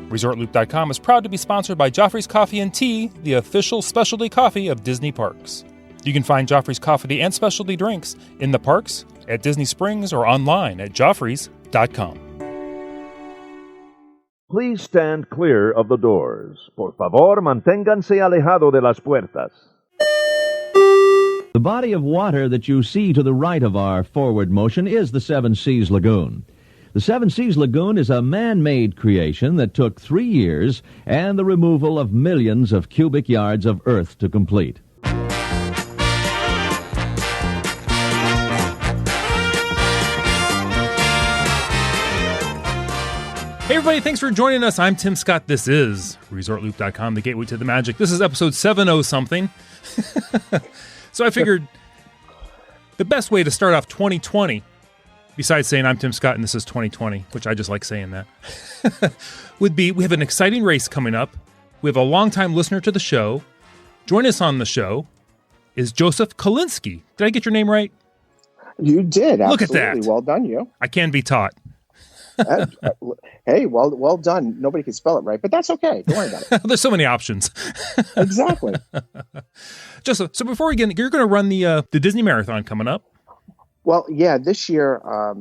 ResortLoop.com is proud to be sponsored by Joffrey's Coffee and Tea, the official specialty coffee of Disney Parks. You can find Joffrey's Coffee and specialty drinks in the parks, at Disney Springs, or online at Joffreys.com. Please stand clear of the doors. Por favor, manténganse alejado de las puertas. The body of water that you see to the right of our forward motion is the Seven Seas Lagoon. The Seven Seas Lagoon is a man-made creation that took 3 years and the removal of millions of cubic yards of earth to complete. Hey everybody, thanks for joining us. I'm Tim Scott. This is ResortLoop.com, the gateway to the magic. This is episode 70-something. So I figured the best way to start off 2020, besides saying I'm Tim Scott and this is 2020, which I just like saying that, would be we have an exciting race coming up. We have a longtime listener to the show. Join us on the show is Joseph Kalinsky. Did I get your name right? You did. Absolutely. Look at that. Well done, you. I can be taught. Hey, well done. Nobody can spell it right, but that's okay. Don't worry about it. There's so many options. Exactly. Joseph, so before we get, you're going to run the Disney Marathon coming up. Well, yeah, this year I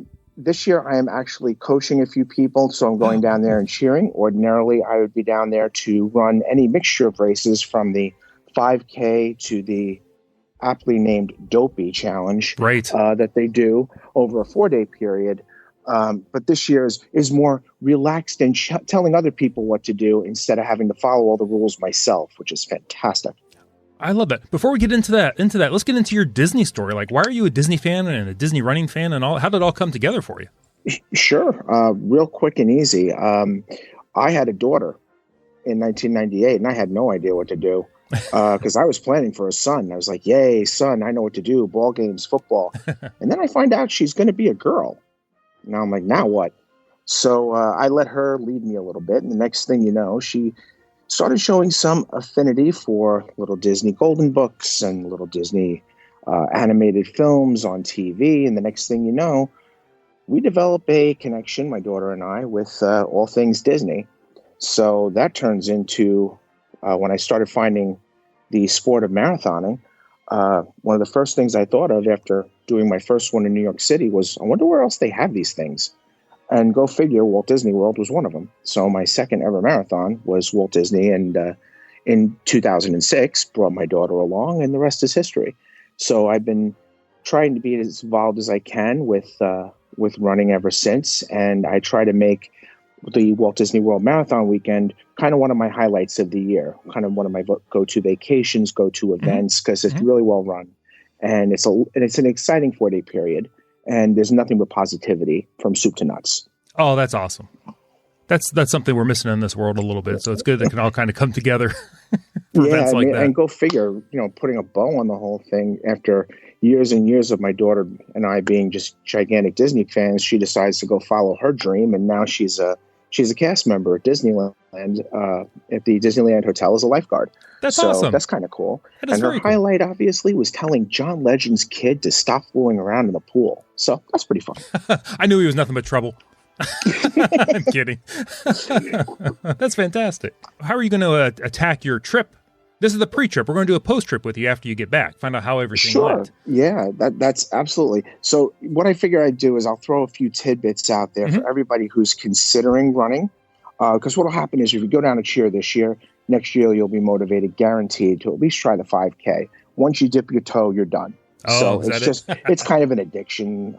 am actually coaching a few people, so I'm going down there and cheering. Ordinarily, I would be down there to run any mixture of races from the 5K to the aptly named Dopey Challenge, right? That they do over a 4-day period. But this year is more relaxed and telling other people what to do instead of having to follow all the rules myself, which is fantastic. I love that. Before we get into that, let's get into your Disney story. Like, why are you a Disney fan and a Disney running fan and all? How did it all come together for you? Sure. Real quick and easy. I had a daughter in 1998 and I had no idea what to do because I was planning for a son. I was like, yay, son, I know what to do. Ball games, football. And then I find out she's going to be a girl. Now I'm like, now what? So I let her lead me a little bit. And the next thing you know, she started showing some affinity for little Disney golden books and little Disney animated films on TV. And the next thing you know, we develop a connection, my daughter and I, with all things Disney. So that turns into when I started finding the sport of marathoning, one of the first things I thought of after doing my first one in New York City was, I wonder where else they have these things. And go figure, Walt Disney World was one of them. So my second ever marathon was Walt Disney, and in 2006, brought my daughter along, and the rest is history. So I've been trying to be as involved as I can with running ever since, and I try to make the Walt Disney World Marathon weekend kind of one of my highlights of the year, kind of one of my go-to vacations, go-to events, because it's really well run. And it's an exciting 4-day period, and there's nothing but positivity from soup to nuts. Oh, that's awesome. That's something we're missing in this world a little bit. So it's good that it can all kind of come together for events like that. And go figure, putting a bow on the whole thing after years and years of my daughter and I being just gigantic Disney fans, she decides to go follow her dream, and now she's a cast member at Disneyland, at the Disneyland Hotel as a lifeguard. That's awesome. That's kind of cool. And her highlight, obviously, was telling John Legend's kid to stop fooling around in the pool. So that's pretty fun. I knew he was nothing but trouble. I'm kidding. That's fantastic. How are you going to attack your trip? This is the pre-trip. We're going to do a post-trip with you after you get back. Find out how everything went. Yeah, that's absolutely. So what I figure I'd do is I'll throw a few tidbits out there for everybody who's considering running. Because what will happen is if you go down a cheer this year, next year you'll be motivated, guaranteed, to at least try the 5K. Once you dip your toe, you're done. Oh, so it's kind of an addiction.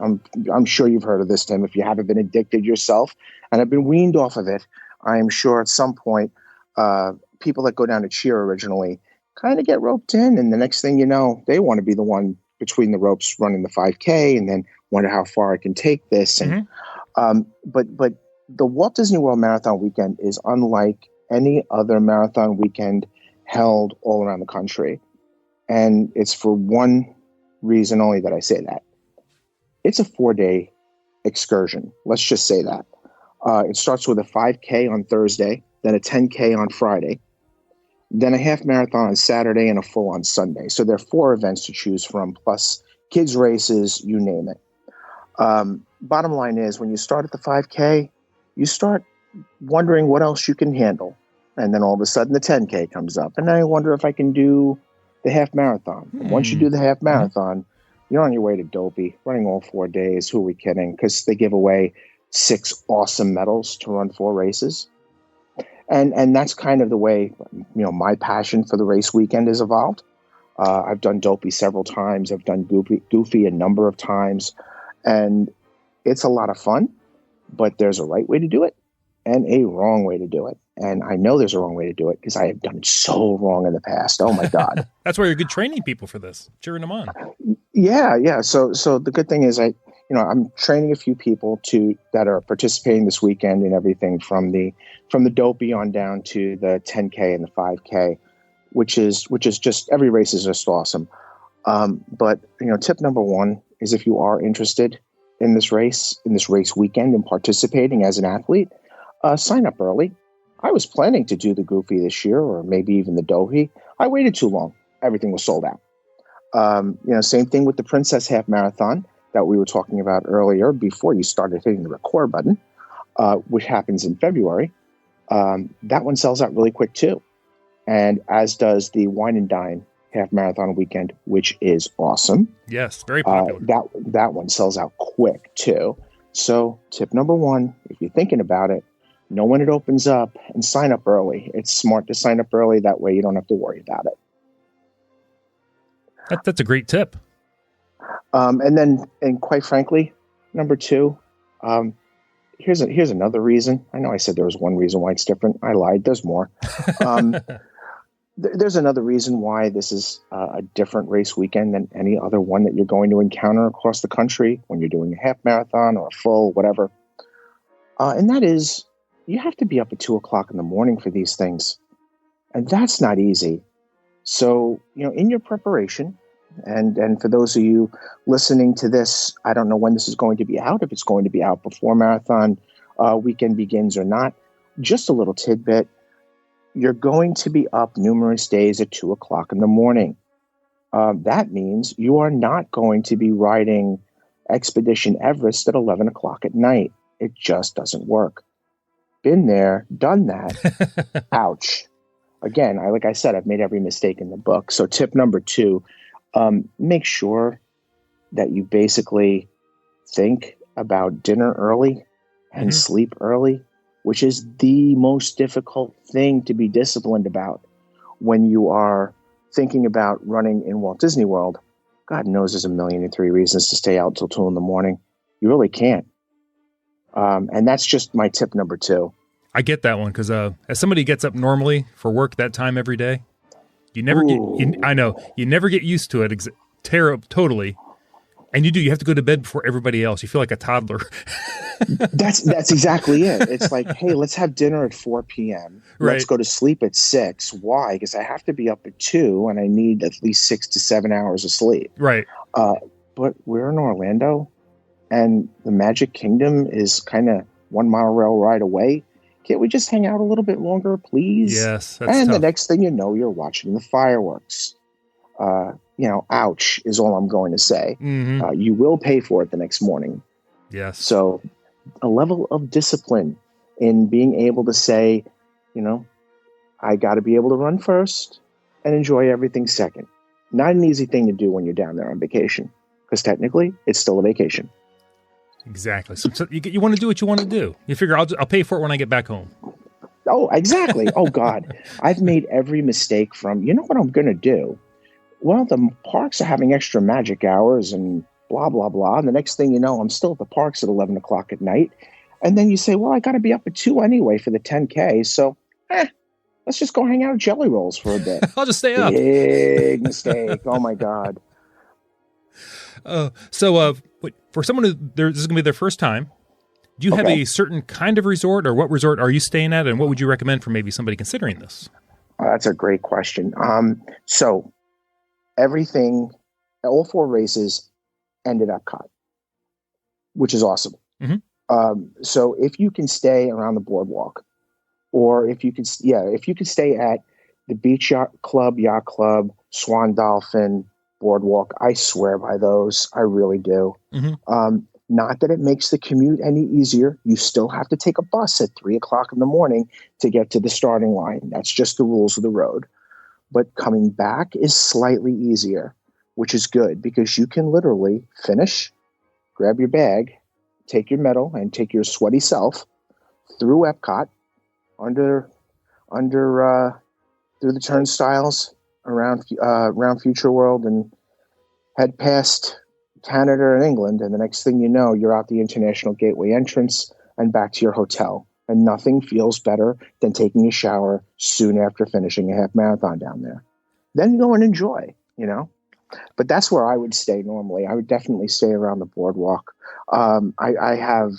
I'm sure you've heard of this, Tim, if you haven't been addicted yourself. And I've been weaned off of it. I am sure at some point, people that go down to cheer originally kind of get roped in. And the next thing you know, they want to be the one between the ropes running the 5K and then wonder how far I can take this. And but the Walt Disney World Marathon weekend is unlike any other marathon weekend held all around the country. And it's for one reason only that I say that. It's a 4-day excursion. Let's just say that. It starts with a 5K on Thursday, then a 10K on Friday, then a half marathon on Saturday, and a full on Sunday. So there are 4 events to choose from, plus kids races, you name it. Bottom line is, when you start at the 5K, you start wondering what else you can handle. And then all of a sudden the 10K comes up. And I wonder if I can do the half marathon. And once you do the half marathon, you're on your way to Dopey, running all 4 days. Who are we kidding? Because they give away 6 awesome medals to run 4 races. And that's kind of the way, my passion for the race weekend has evolved. I've done Dopey several times. I've done Goofy a number of times. And it's a lot of fun, but there's a right way to do it and a wrong way to do it. And I know there's a wrong way to do it because I have done it so wrong in the past. Oh, my God. That's why you're good training people for this, cheering them on. Yeah. So the good thing is I'm training a few people that are participating this weekend in everything from the Dopey on down to the 10K and the 5K, which is just every race is just awesome. But tip number 1 is if you are interested in this race weekend and participating as an athlete, sign up early. I was planning to do the Goofy this year or maybe even the Dopey. I waited too long. Everything was sold out. Same thing with the Princess Half Marathon that we were talking about earlier before you started hitting the record button, which happens in February. That one sells out really quick too. And as does the Wine and Dine Half Marathon weekend, which is awesome. Yes, very popular. That one sells out quick too. So tip number 1, if you're thinking about it, know when it opens up and sign up early. It's smart to sign up early. That way you don't have to worry about it. That's a great tip. And quite frankly, number 2, here's another reason. I know I said there was one reason why it's different. I lied. There's more. There's another reason why this is a different race weekend than any other one that you're going to encounter across the country when you're doing a half marathon or a full, whatever. And that is, you have to be up at 2:00 in the morning for these things. And that's not easy. So, in your preparation, and for those of you listening to this, I don't know when this is going to be out, if it's going to be out before marathon weekend begins or not. Just a little tidbit. You're going to be up numerous days at 2:00 in the morning. That means you are not going to be riding Expedition Everest at 11 o'clock at night. It just doesn't work. Been there, done that. Ouch. Again, like I said, I've made every mistake in the book. So tip number 2, make sure that you basically think about dinner early and sleep early, which is the most difficult thing to be disciplined about when you are thinking about running in Walt Disney World. God knows there's 1,000,003 reasons to stay out till 2 in the morning. You really can't. And that's just my tip number 2. I get that one because as somebody gets up normally for work that time every day, you never you never get used to it totally. And you have to go to bed before everybody else. You feel like a toddler. That's exactly it. It's like, hey, let's have dinner at 4 p.m. Right. Let's go to sleep at 6. Why? Because I have to be up at 2 and I need at least 6 to 7 hours of sleep. Right. But we're in Orlando and the Magic Kingdom is kind of 1 monorail ride away. Can't we just hang out a little bit longer, please? Yes. That's and tough. The next thing you know, you're watching the fireworks. Ouch is all I'm going to say. Mm-hmm. You will pay for it the next morning. Yes. So a level of discipline in being able to say, I got to be able to run first and enjoy everything second. Not an easy thing to do when you're down there on vacation, because technically it's still a vacation. Exactly. So you want to do what you want to do. You figure I'll pay for it when I get back home. Oh, exactly. Oh, God. I've made every mistake from, what I'm going to do? Well, the parks are having extra magic hours and blah, blah, blah. And the next thing you know, I'm still at the parks at 11 o'clock at night. And then you say, well, I got to be up at 2 anyway for the 10K. So, let's just go hang out at Jelly Rolls for a bit. I'll just stay up. Big mistake. Oh, my God. So for someone this is going to be their first time, do you have a certain kind of resort, or what resort are you staying at, and what would you recommend for maybe somebody considering this? That's a great question. So everything, all 4 races ended at Epcot, which is awesome. Mm-hmm. So if you can stay around the boardwalk, or if you could stay at the Beach Yacht Club, Swan Dolphin, Boardwalk, I swear by those. I really do. Mm-hmm. Not that it makes the commute any easier. You still have to take a bus at 3 o'clock in the morning to get to the starting line. That's just the rules of the road. But coming back is slightly easier, which is good because you can literally finish, grab your bag, take your medal, and take your sweaty self through Epcot, under through the turnstiles around Future World, and head past Canada and England, and the next thing you know, you're out the International Gateway entrance and back to your hotel. And nothing feels better than taking a shower soon after finishing a half marathon down there. Then go and enjoy, But that's where I would stay normally. I would definitely stay around the boardwalk. I have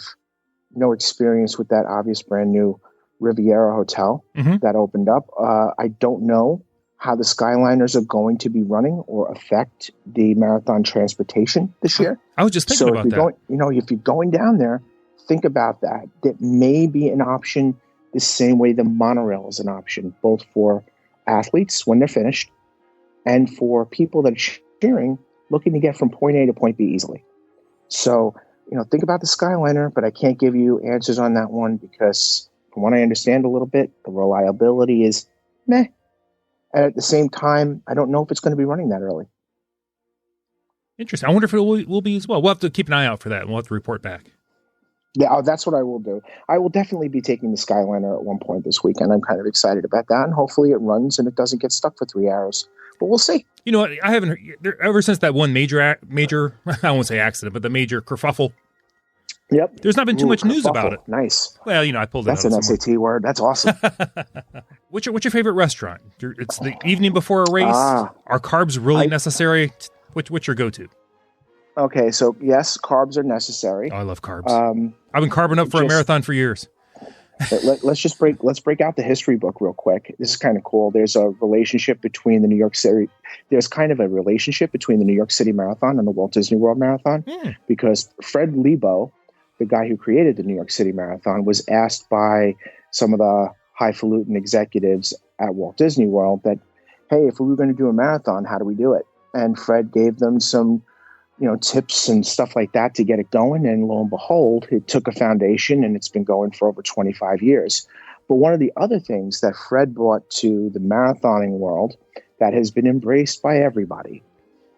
no experience with that obvious brand new Riviera Hotel that opened up. I don't know how the Skyliners are going to be running or affect the marathon transportation this year. I was just thinking about that. If you're going down there, think about that. That may be an option the same way the monorail is an option, both for athletes when they're finished and for people that are cheering, looking to get from point A to point B easily. So, think about the Skyliner, but I can't give you answers on that one because from what I understand a little bit, the reliability is meh. And at the same time, I don't know if it's going to be running that early. Interesting. I wonder if it will be as well. We'll have to keep an eye out for that, and we'll have to report back. Yeah, that's what I will do. I will definitely be taking the Skyliner at one point this weekend. I'm kind of excited about that, and hopefully it runs and it doesn't get stuck for 3 hours. But we'll see. You know what? I haven't heard, ever since that one major, I won't say accident, but the major kerfuffle. Yep. There's not been too much news about it. Nice. Well, I pulled it out. That's an SAT word. That's awesome. What's your favorite restaurant? It's the evening before a race. Are carbs really necessary? What's your go-to? Okay, so yes, carbs are necessary. Oh, I love carbs. I've been carbing up for a marathon for years. Let's break out the history book real quick. This is kind of cool. There's a relationship between the New York City. There's kind of a relationship between the New York City Marathon and the Walt Disney World Marathon because Fred Lebow, the guy who created the New York City Marathon, was asked by some of the highfalutin executives at Walt Disney World that, hey, if we were going to do a marathon, how do we do it? And Fred gave them some tips and stuff like that to get it going. And lo and behold, it took a foundation and it's been going for over 25 years. But one of the other things that Fred brought to the marathoning world that has been embraced by everybody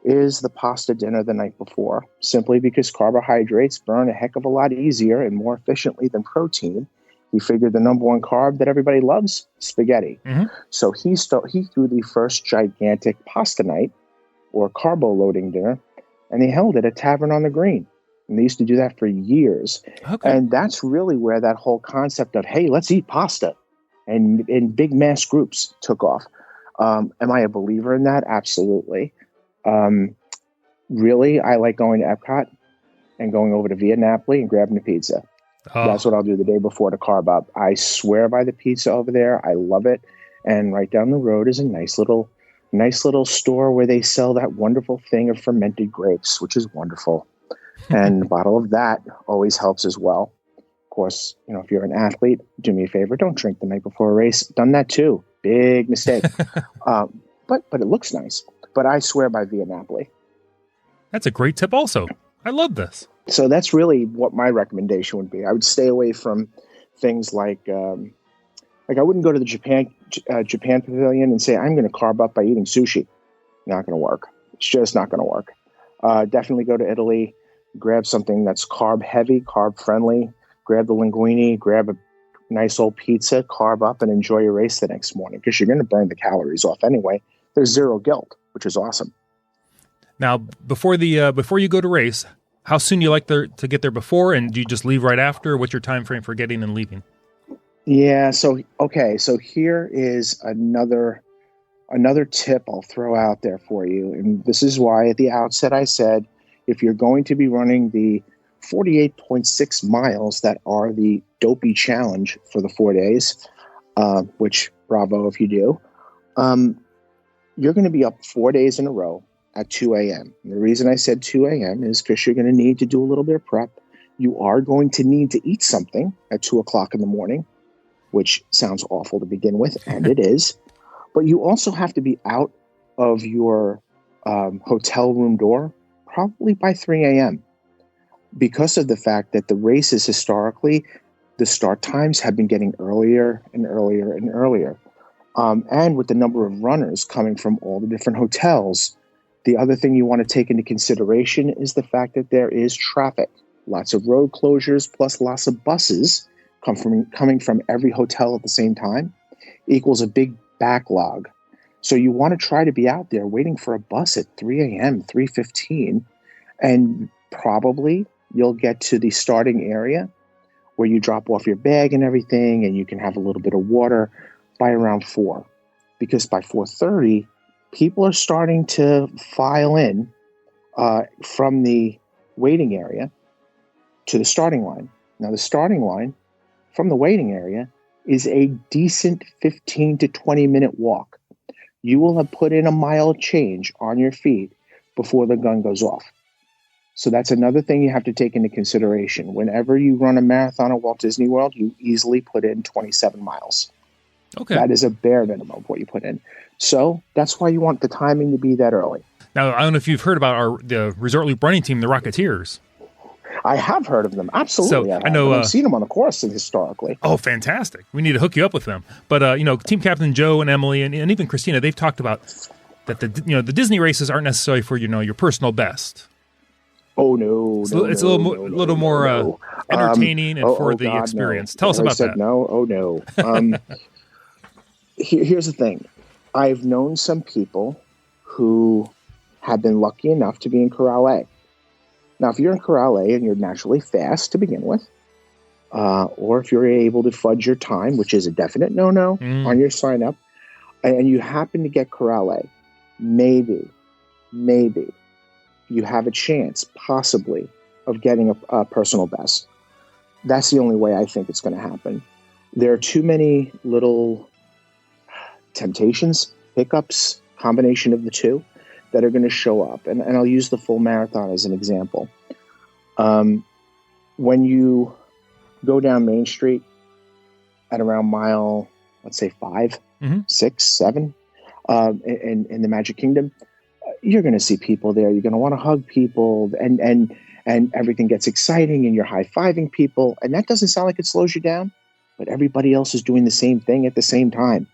is the pasta dinner the night before, simply because carbohydrates burn a heck of a lot easier and more efficiently than protein. He figured the number one carb that everybody loves, spaghetti. So he threw the first gigantic pasta night or carbo loading dinner, and he held it at Tavern on the Green. And they used to do that for years. Okay. And that's really where that whole concept of, hey, let's eat pasta and in big mass groups took off. Am I a believer in that? Absolutely. Really, I like going to Epcot and going over to Via Napoli and grabbing a pizza. Oh. That's what I'll do the day before to carb up. I swear by the pizza over there. I love it. And right down the road is a nice little store where they sell that wonderful thing of fermented grapes, which is wonderful. And a bottle of that always helps as well. Of course, if you're an athlete, do me a favor, don't drink the night before a race. Done that too. Big mistake. But it looks nice. But I swear by Via Napoli. That's a great tip also. I love this. So that's really what my recommendation would be. I would stay away from things like I wouldn't go to the Japan pavilion and say, I'm going to carb up by eating sushi. Not going to work. It's just not going to work. Definitely go to Italy, grab something that's carb heavy, carb friendly, grab the linguine, grab a nice old pizza, carb up and enjoy your race the next morning because you're going to burn the calories off anyway. There's zero guilt, which is awesome. Now, before you go to race, how soon do you like to get there before, and do you just leave right after? What's your time frame for getting and leaving? Yeah. So here is another tip I'll throw out there for you. And this is why at the outset I said, if you're going to be running the 48.6 miles that are the dopey challenge for the 4 days, which bravo if you do, you're going to be up 4 days in a row at 2 a.m. And the reason I said 2 a.m. is because you're going to need to do a little bit of prep. You are going to need to eat something at 2 o'clock in the morning, which sounds awful to begin with, and it is. But you also have to be out of your hotel room door probably by 3 a.m. because of the fact that the races historically, the start times have been getting earlier and earlier and earlier. And with the number of runners coming from all the different hotels, the other thing you want to take into consideration is the fact that there is traffic. Lots of road closures plus lots of buses coming from every hotel at the same time equals a big backlog. So you want to try to be out there waiting for a bus at 3 a.m., 3:15, and probably you'll get to the starting area where you drop off your bag and everything, and you can have a little bit of water by around 4. Because by 4:30, people are starting to file in from the waiting area to the starting line. Now, the starting line from the waiting area is a decent 15 to 20-minute walk. You will have put in a mile change on your feet before the gun goes off. So that's another thing you have to take into consideration. Whenever you run a marathon at Walt Disney World, you easily put in 27 miles. Okay. That is a bare minimum of what you put in. So that's why you want the timing to be that early. Now, I don't know if you've heard about the Resort Loop running team, the Rocketeers. I have heard of them. Absolutely. So, I know, I've seen them on the course historically. Oh, fantastic. We need to hook you up with them. But, team captain Joe and Emily and even Christina, they've talked about that the Disney races aren't necessarily for, your personal best. Oh, no. It's a little more entertaining and for the experience. Tell us about that. No. Oh, no. Here's the thing. I've known some people who have been lucky enough to be in Corral A. Now, if you're in Corral A and you're naturally fast to begin with, or if you're able to fudge your time, which is a definite no-no on your sign-up, and you happen to get Corral A, maybe you have a chance, possibly, of getting a personal best. That's the only way I think it's going to happen. There are too many little temptations, hiccups, combination of the two, that are going to show up. And I'll use the full marathon as an example. When you go down Main Street at around mile, let's say 5, 6, 7, in the Magic Kingdom, you're going to see people there. You're going to want to hug people, and everything gets exciting, and you're high-fiving people. And that doesn't sound like it slows you down, but everybody else is doing the same thing at the same time.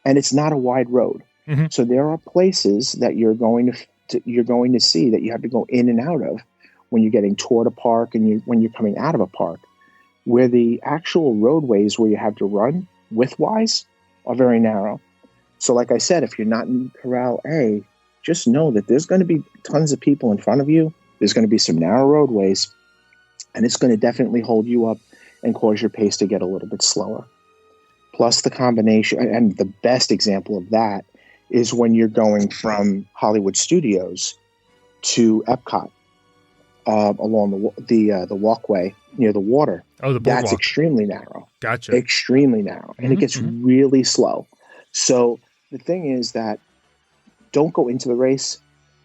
And it's not a wide road. So there are places that you're going to see that you have to go in and out of when you're getting toward a park and when you're coming out of a park, where the actual roadways where you have to run width-wise are very narrow. So like I said, if you're not in Corral A, just know that there's going to be tons of people in front of you. There's going to be some narrow roadways, and it's going to definitely hold you up and cause your pace to get a little bit slower. Plus the combination, and the best example of that is when you're going from Hollywood Studios to Epcot along the walkway near the water. Oh, the boardwalk. That's extremely narrow. Gotcha. Extremely narrow. And it gets really slow. So the thing is that don't go into the race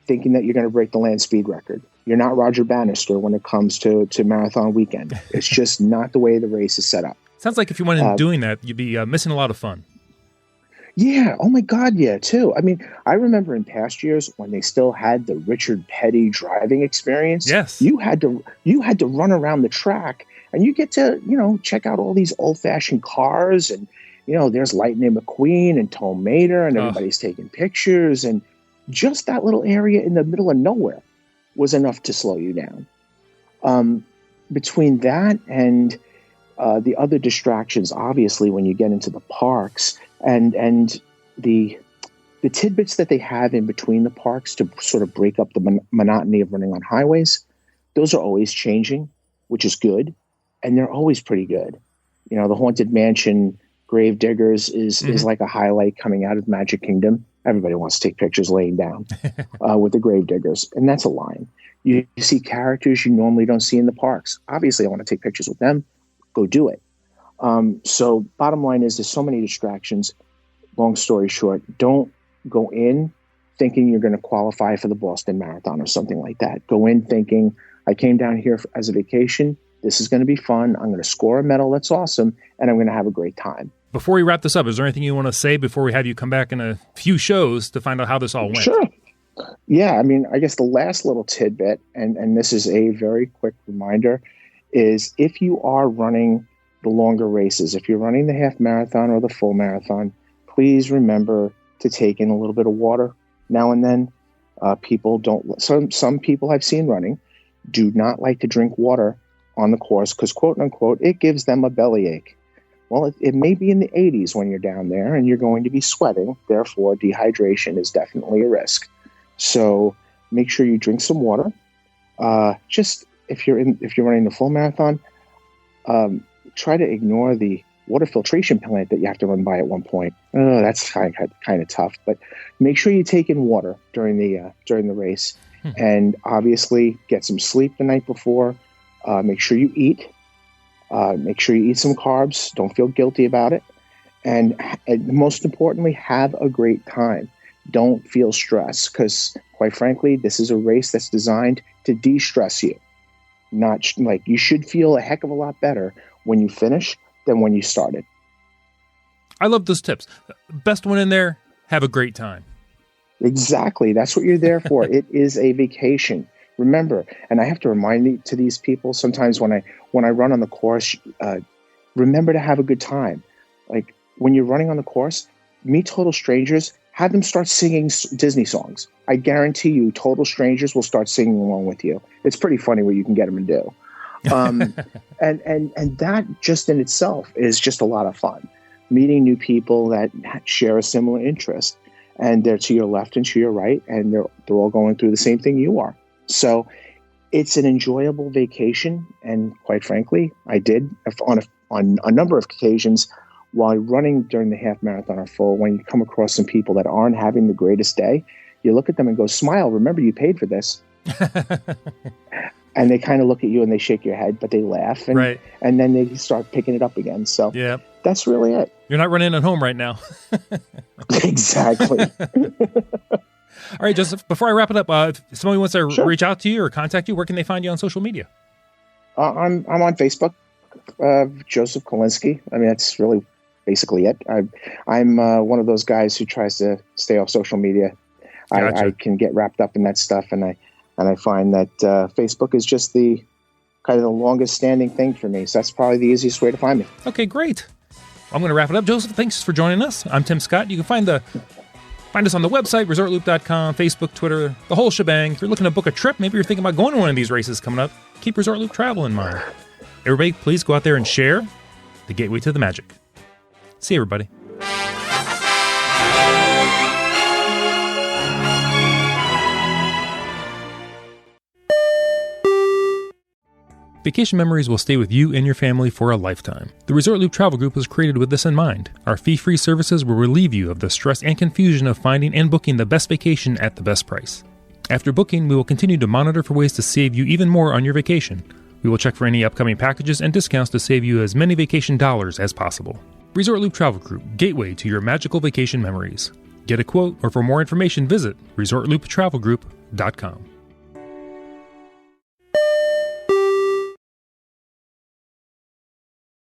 thinking that you're going to break the land speed record. You're not Roger Bannister when it comes to marathon weekend. It's just not the way the race is set up. Sounds like if you went in doing that, you'd be missing a lot of fun. Yeah. Oh my God. Yeah. Too. I mean, I remember in past years when they still had the Richard Petty driving experience. Yes. You had to run around the track, and you get to, check out all these old fashioned cars, and, there's Lightning McQueen and Tom Mater, and everybody's taking pictures, and just that little area in the middle of nowhere was enough to slow you down. Between that and the other distractions, obviously, when you get into the parks and the tidbits that they have in between the parks to sort of break up the monotony of running on highways, those are always changing, which is good. And they're always pretty good. The Haunted Mansion Grave Diggers is like a highlight coming out of Magic Kingdom. Everybody wants to take pictures laying down with the Grave Diggers. And that's a line. You see characters you normally don't see in the parks. Obviously, I want to take pictures with them. Go do it. So bottom line is there's so many distractions. Long story short, don't go in thinking you're going to qualify for the Boston Marathon or something like that. Go in thinking, I came down here as a vacation. This is going to be fun. I'm going to score a medal. That's awesome. And I'm going to have a great time. Before we wrap this up, is there anything you want to say before we have you come back in a few shows to find out how this all went? Sure. Yeah, I mean, I guess the last little tidbit, and this is a very quick reminder, is if you are running the longer races, if you're running the half marathon or the full marathon, please remember to take in a little bit of water now and then. People don't. Some people I've seen running do not like to drink water on the course because, quote unquote, it gives them a bellyache. Well, it may be in the 80s when you're down there and you're going to be sweating. Therefore, dehydration is definitely a risk. So make sure you drink some water. Just if you're running the full marathon, try to ignore the water filtration plant that you have to run by at one point. That's kind of tough, but make sure you take in water during the race, and obviously get some sleep the night before. Make sure you eat. Make sure you eat some carbs. Don't feel guilty about it, and most importantly, have a great time. Don't feel stressed, because quite frankly, this is a race that's designed to de-stress you. Not like you should feel a heck of a lot better when you finish than when you started. I love those tips. Best one in there, have a great time. Exactly. That's what you're there for. It is a vacation. Remember, and I have to remind to these people sometimes when I run on the course, remember to have a good time. Like when you're running on the course, meet total strangers, have them start singing Disney songs. I guarantee you total strangers will start singing along with you. It's pretty funny what you can get them to do. And that just in itself is just a lot of fun. Meeting new people that share a similar interest, and they're to your left and to your right, and they're all going through the same thing you are. So it's an enjoyable vacation. And quite frankly, I did on a number of occasions while running during the half marathon or full, when you come across some people that aren't having the greatest day, you look at them and go, smile, remember you paid for this. And they kind of look at you and they shake your head, but they laugh. And, right. And then they start picking it up again. So yeah, that's really it. You're not running at home right now. Exactly. All right, Joseph, before I wrap it up, if somebody wants to reach out to you or contact you, where can they find you on social media? I'm on Facebook, Joseph Kolinsky. I mean, that's really basically it. I'm one of those guys who tries to stay off social media. Gotcha. I can get wrapped up in that stuff, and I find that Facebook is just the kind of the longest standing thing for me. So that's probably the easiest way to find me. Okay, great. I'm going to wrap it up. Joseph, thanks for joining us. I'm Tim Scott. You can find us on the website, ResortLoop.com, Facebook, Twitter, the whole shebang. If you're looking to book a trip, maybe you're thinking about going to one of these races coming up, keep Resort Loop Travel in mind. Everybody, please go out there and share the gateway to the magic. See you, everybody. Vacation memories will stay with you and your family for a lifetime. The Resort Loop Travel Group was created with this in mind. Our fee-free services will relieve you of the stress and confusion of finding and booking the best vacation at the best price. After booking, we will continue to monitor for ways to save you even more on your vacation. We will check for any upcoming packages and discounts to save you as many vacation dollars as possible. Resort Loop Travel Group, gateway to your magical vacation memories. Get a quote, or for more information, visit ResortLoop.com.